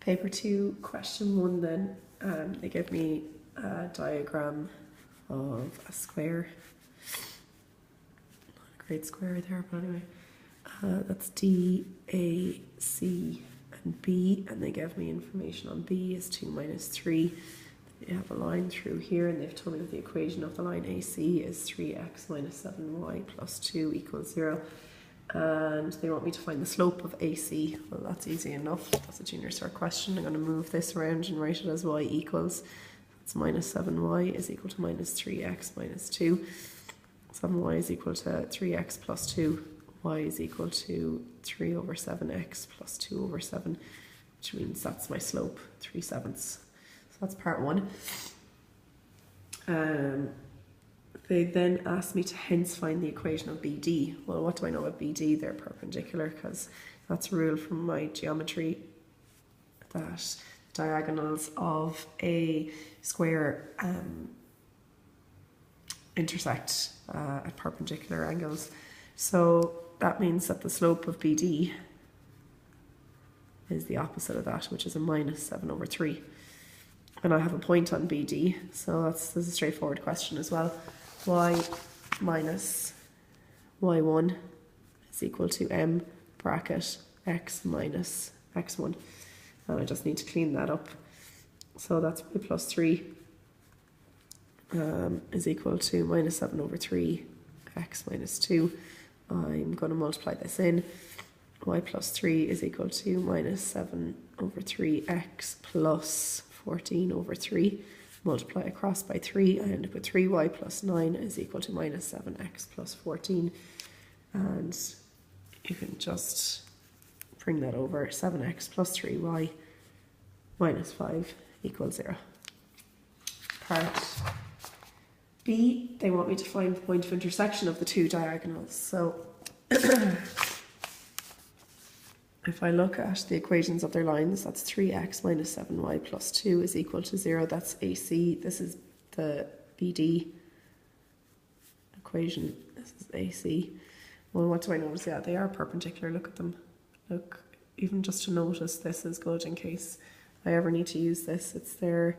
Paper 2, question 1 then, they give me a diagram of a square. Not a great square there, but anyway. That's D, A, C and B, and they give me information on B is 2 minus 3. They have a line through here and they've told me that the equation of the line AC is 3x minus 7y plus 2 equals 0. And they want me to find the slope of AC. Well, that's easy enough. That's a junior cert question. I'm going to move this around and write it as y equals. That's minus 7y is equal to minus 3x minus 2. 7y is equal to 3x plus 2. Y is equal to 3 over 7x plus 2 over 7, which means that's my slope, 3/7. So that's part 1. They then asked me to hence find the equation of BD. Well, what do I know about BD? They're perpendicular, because that's a rule from my geometry that diagonals of a square intersect at perpendicular angles. So that means that the slope of BD is the opposite of that, which is a minus 7 over 3. And I have a point on BD, so this is a straightforward question as well. Y minus y1 is equal to m bracket x minus x1. And I just need to clean that up. So that's y plus 3 is equal to minus 7 over 3 x minus 2. I'm going to multiply this in. Y plus 3 is equal to minus 7 over 3x plus 14 over 3. Multiply across by 3, I end up with 3y plus 9 is equal to minus 7x plus 14. And you can just bring that over. 7x plus 3y minus 5 equals 0. Part B, they want me to find the point of intersection of the two diagonals. So if I look at the equations of their lines, that's 3x minus 7y plus 2 is equal to 0. That's AC. This is the BD equation. This is AC. Well, what do I notice? Yeah, they are perpendicular. Look at them. Look, even just to notice this is good in case I ever need to use this. It's their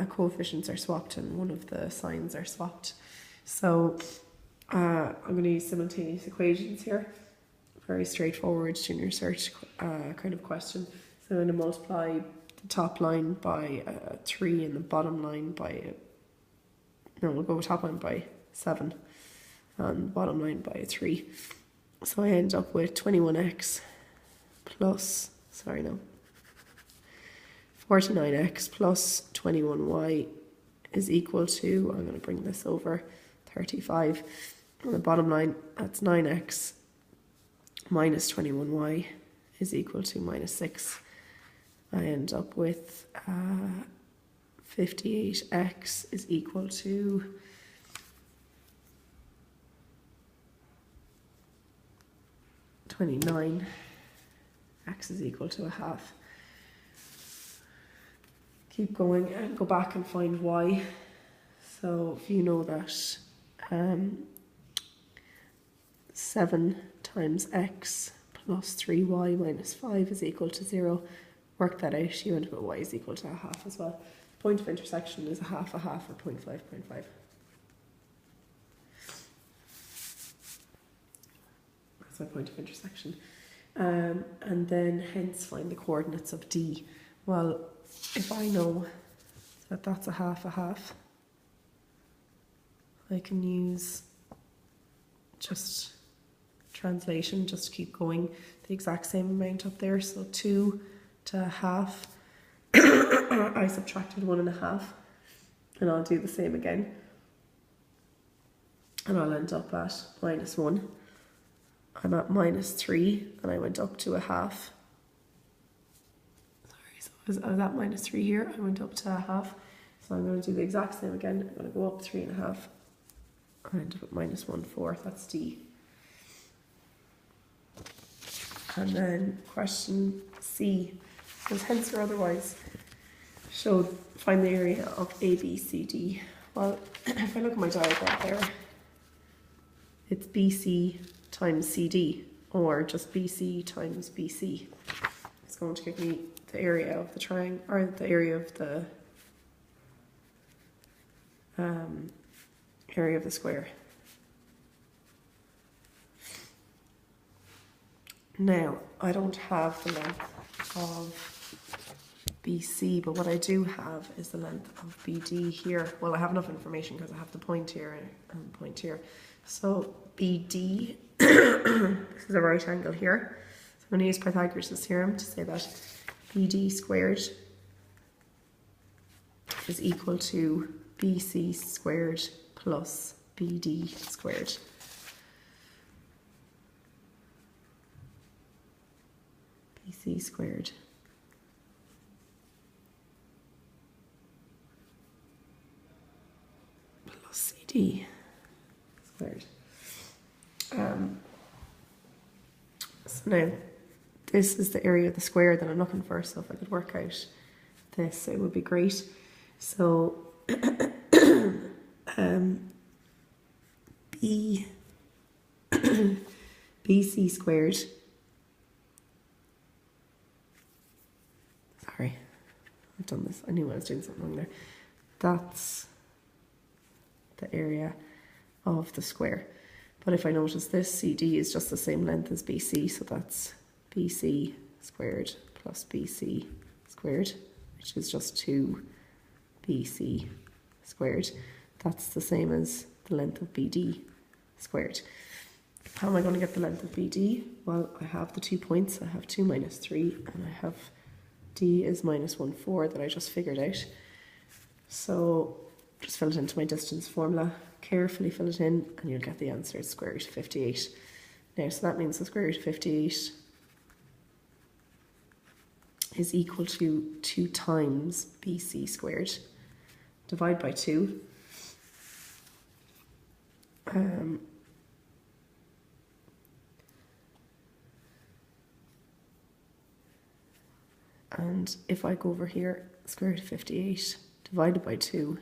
coefficients are swapped and one of the signs are swapped. So I'm going to use simultaneous equations here. Very straightforward junior cert kind of question. So I'm going to multiply the top line by 3 and the bottom line by, we'll go top line by 7 and bottom line by 3. So I end up with 21x plus, 49x plus 21y is equal to, I'm going to bring this over, 35. On the bottom line, that's 9x minus 21y is equal to minus 6. I end up with 58x is equal to 29. X is equal to a half. Keep going and go back and find y. So if you know that 7 times x plus 3y minus 5 is equal to 0, work that out, you end up with y is equal to a half as well. Point of intersection is a half, or 0.5, 0.5. That's my point of intersection. And then hence find the coordinates of D. Well, if I know that that's a half, I can use just translation, just keep going the exact same amount up there. So 2 to a half, I subtracted 1.5, and I'll do the same again. And I'll end up at minus 1. I'm at minus 3, and I went up to a half. I was at minus 3 here, I went up to a half. So I'm going to do the exact same again. I'm going to go up 3.5. I end up at minus 1/4, that's D. And then question C was hence or otherwise find the area of ABCD. Well, if I look at my diagram there, it's BC times CD, or just BC times BC. It's going to give me the area of the triangle, or the area of the square. Now, I don't have the length of BC, but what I do have is the length of BD here. Well, I have enough information because I have the point here and point here. So BD, this is a right angle here. So I'm going to use Pythagoras' theorem to say that BD squared is equal to BC squared plus BD squared. BC squared plus CD squared. So now this is the area of the square that I'm looking for, so if I could work out this, it would be great. So BC squared, sorry, I've done this, I knew I was doing something wrong there. That's the area of the square. But if I notice this, CD is just the same length as BC, so that's BC squared plus BC squared, which is just 2BC squared. That's the same as the length of BD squared. How am I going to get the length of BD? Well, I have the 2 points. I have 2 minus 3, and I have D is minus 1, 4 that I just figured out. So just fill it into my distance formula, carefully fill it in, and you'll get the answer. It's square root of 58. Now, so that means the square root of 58 is equal to 2 times BC squared. Divide by 2. And if I go over here, square root of 58 divided by 2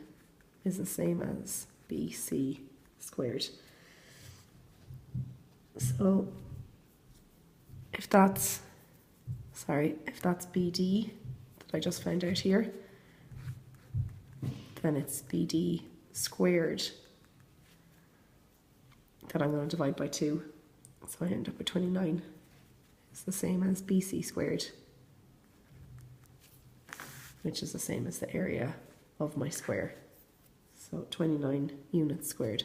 is the same as BC squared. So if that's BD that I just found out here, then it's BD squared that I'm going to divide by 2. So I end up with 29. It's the same as BC squared, which is the same as the area of my square. So 29 units squared.